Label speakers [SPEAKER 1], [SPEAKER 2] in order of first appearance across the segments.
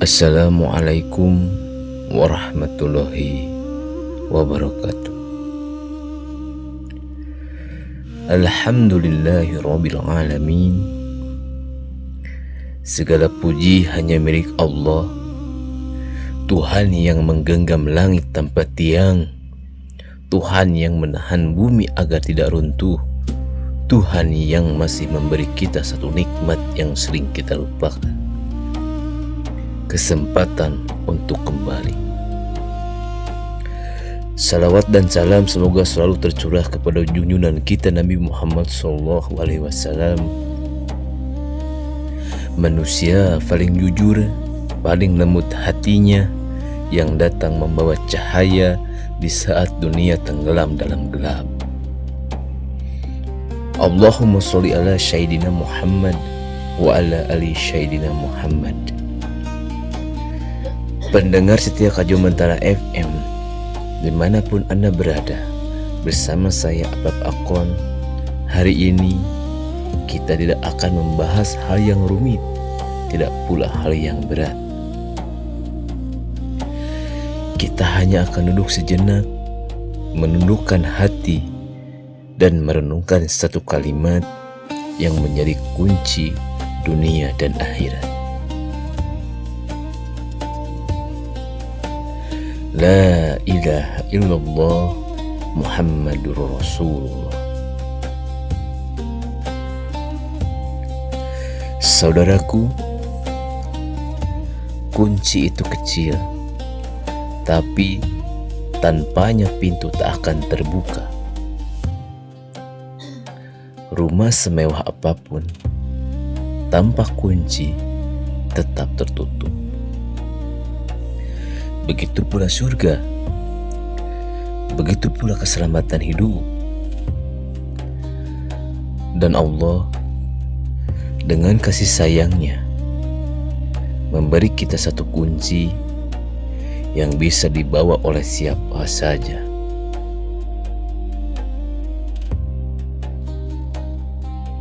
[SPEAKER 1] Assalamualaikum warahmatullahi wabarakatuh. Alhamdulillahi rabbil alamin. Segala puji hanya milik Allah, Tuhan yang menggenggam langit tanpa tiang, Tuhan yang menahan bumi agar tidak runtuh, Tuhan yang masih memberi kita satu nikmat yang sering kita lupakan, kesempatan untuk kembali. Salawat dan salam semoga selalu tercurah kepada junjungan kita Nabi Muhammad SAW, manusia paling jujur, paling lembut hatinya, yang datang membawa cahaya di saat dunia tenggelam dalam gelap. Allahumma sholli ala Sayyidina Muhammad wa ala ali Sayyidina Muhammad. Pendengar setia Kajau Mentara FM, dimanapun Anda berada, bersama saya Abab Akon. Hari ini kita tidak akan membahas hal yang rumit, tidak pula hal yang berat. Kita hanya akan duduk sejenak, menundukkan hati, dan merenungkan satu kalimat yang menjadi kunci dunia dan akhirat. La ilaha illallah Muhammadur Rasulullah. Saudaraku, kunci itu kecil, tapi tanpanya pintu tak akan terbuka. Rumah semewah apapun, tanpa kunci tetap tertutup. Begitu pula surga, begitu pula keselamatan hidup. Dan Allah dengan kasih sayangnya memberi kita satu kunci yang bisa dibawa oleh siapa saja.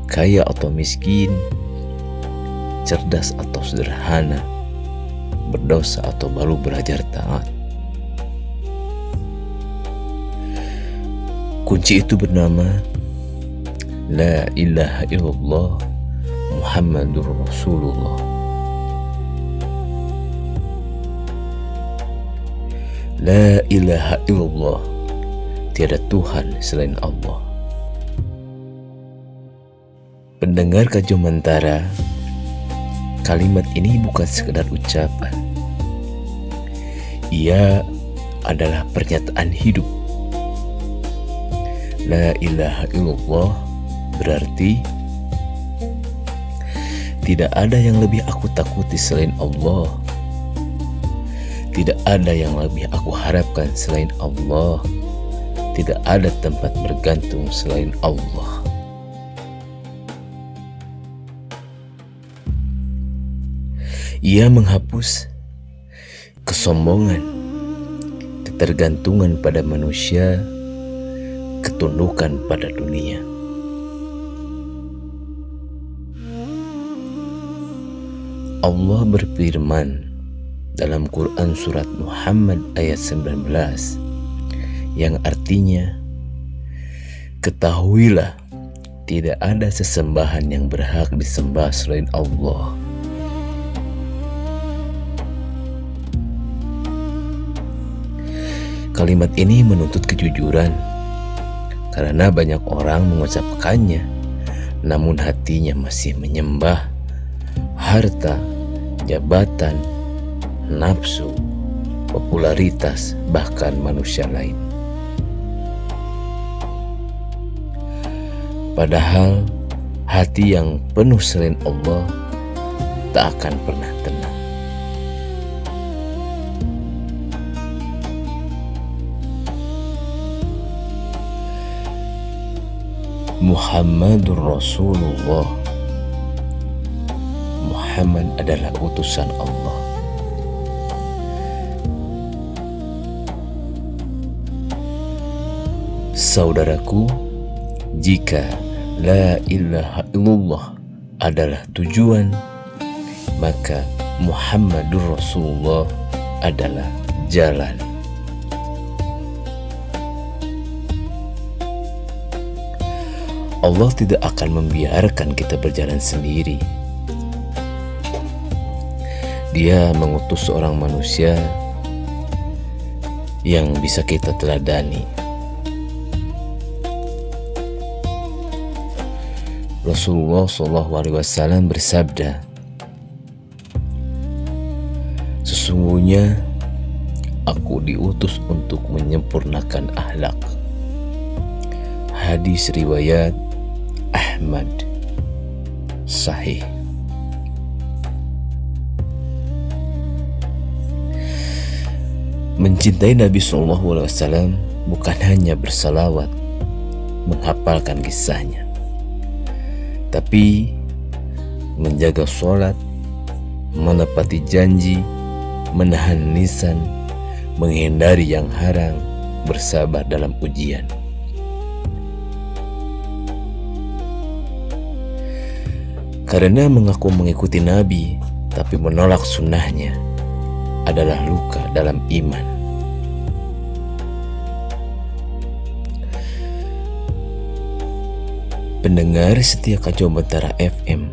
[SPEAKER 1] Kaya atau miskin, cerdas atau sederhana, berdosa atau baru belajar taat. Kunci itu bernama La ilaha illallah Muhammadur Rasulullah. La ilaha illallah, tiada Tuhan selain Allah. Pendengar Kajau Mentara, kalimat ini bukan sekedar ucapan. Ia adalah pernyataan hidup. La ilaha illallah berarti tidak ada yang lebih aku takuti selain Allah. Tidak ada yang lebih aku harapkan selain Allah. Tidak ada tempat bergantung selain Allah. Ia menghapus kesombongan, ketergantungan pada manusia, ketundukan pada dunia. Allah berfirman dalam Quran surat Muhammad ayat 19 yang artinya, ketahuilah tidak ada sesembahan yang berhak disembah selain Allah. Kalimat ini menuntut kejujuran, karena banyak orang mengucapkannya, namun hatinya masih menyembah harta, jabatan, nafsu, popularitas, bahkan manusia lain. Padahal hati yang penuh selain Allah tak akan pernah tenang. Muhammadur Rasulullah. Muhammad adalah utusan Allah. Saudaraku, jika la ilaha illallah adalah tujuan, maka Muhammadur Rasulullah adalah jalan. Allah tidak akan membiarkan kita berjalan sendiri. Dia mengutus seorang manusia yang bisa kita teladani. Rasulullah SAW bersabda, "Sesungguhnya aku diutus untuk menyempurnakan akhlak." Hadis riwayat Ahmad, sahih. Mencintai Nabi SAW bukan hanya bersalawat, menghafalkan kisahnya, tapi menjaga sholat, menepati janji, menahan lisan, menghindari yang haram, bersabar dalam ujian. Karena mengaku mengikuti Nabi tapi menolak sunnahnya adalah luka dalam iman. Pendengar setia Kacau Bantara FM,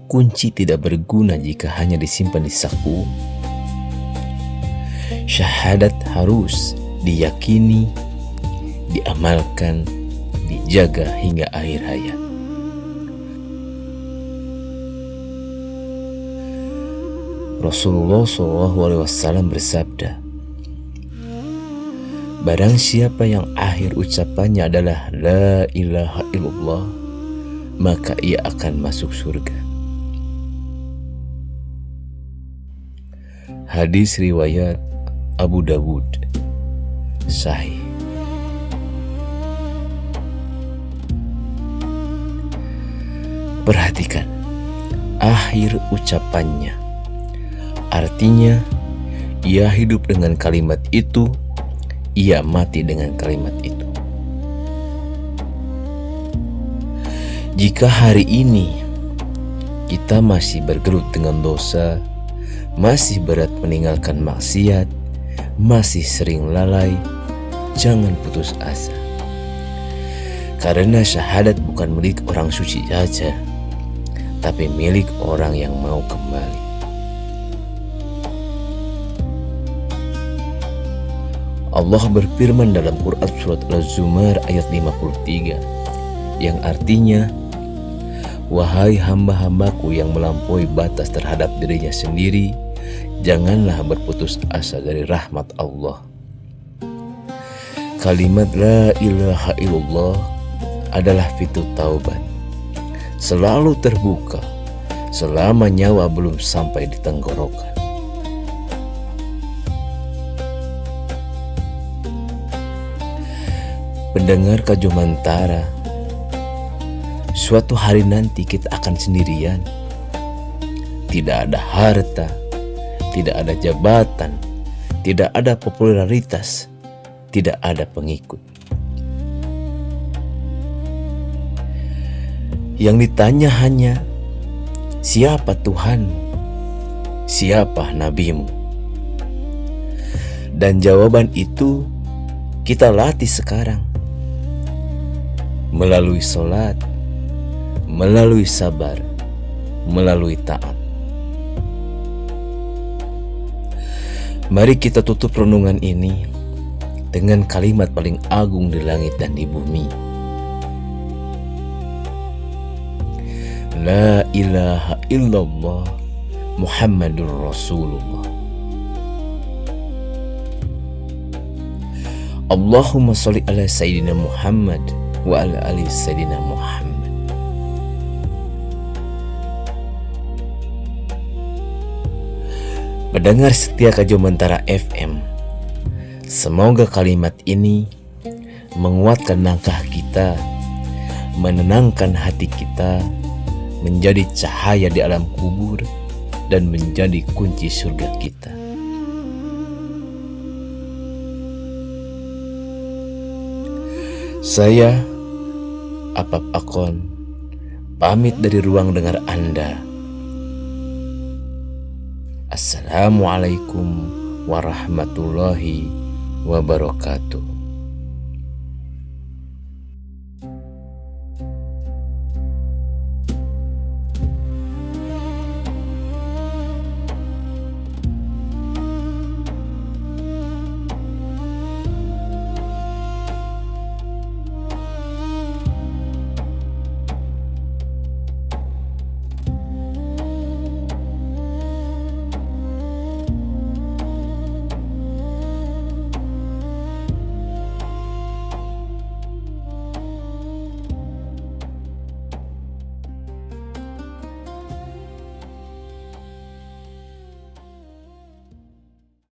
[SPEAKER 1] kunci tidak berguna jika hanya disimpan di saku. Syahadat harus diyakini, diamalkan, dijaga hingga akhir hayat. Rasulullah SAW bersabda, "Barang siapa yang akhir ucapannya adalah La ilaha illallah, maka ia akan masuk surga." Hadis riwayat Abu Dawud, sahih. Perhatikan akhir ucapannya. Artinya, ia hidup dengan kalimat itu, ia mati dengan kalimat itu. Jika hari ini kita masih bergelut dengan dosa, masih berat meninggalkan maksiat, masih sering lalai, jangan putus asa. Karena syahadat bukan milik orang suci saja, tapi milik orang yang mau kembali. Allah berfirman dalam Quran surat Az-Zumar ayat 53 yang artinya, "Wahai hamba-hambaku yang melampaui batas terhadap dirinya sendiri, janganlah berputus asa dari rahmat Allah." Kalimat La ilaha illallah adalah pintu taubat, selalu terbuka selama nyawa belum sampai di tenggorokan. Pendengar Kacau Bantara, suatu hari nanti kita akan sendirian. Tidak ada harta, tidak ada jabatan, tidak ada popularitas, tidak ada pengikut. Yang ditanya hanya, siapa Tuhanmu? Siapa nabimu? Dan jawaban itu kita latih sekarang. Melalui sholat, melalui sabar, melalui taat. Mari kita tutup renungan ini dengan kalimat paling agung di langit dan di bumi. La ilaha illallah Muhammadur Rasulullah. Allahumma sholli ala Sayyidina Muhammad wa ala ali Sayyidina Muhammad. Pendengar setia Kacau Bantara FM, semoga kalimat ini menguatkan langkah kita, menenangkan hati kita, menjadi cahaya di alam kubur, dan menjadi kunci surga kita. Saya Apap Akon pamit dari ruang dengar Anda. Assalamualaikum warahmatullahi wabarakatuh.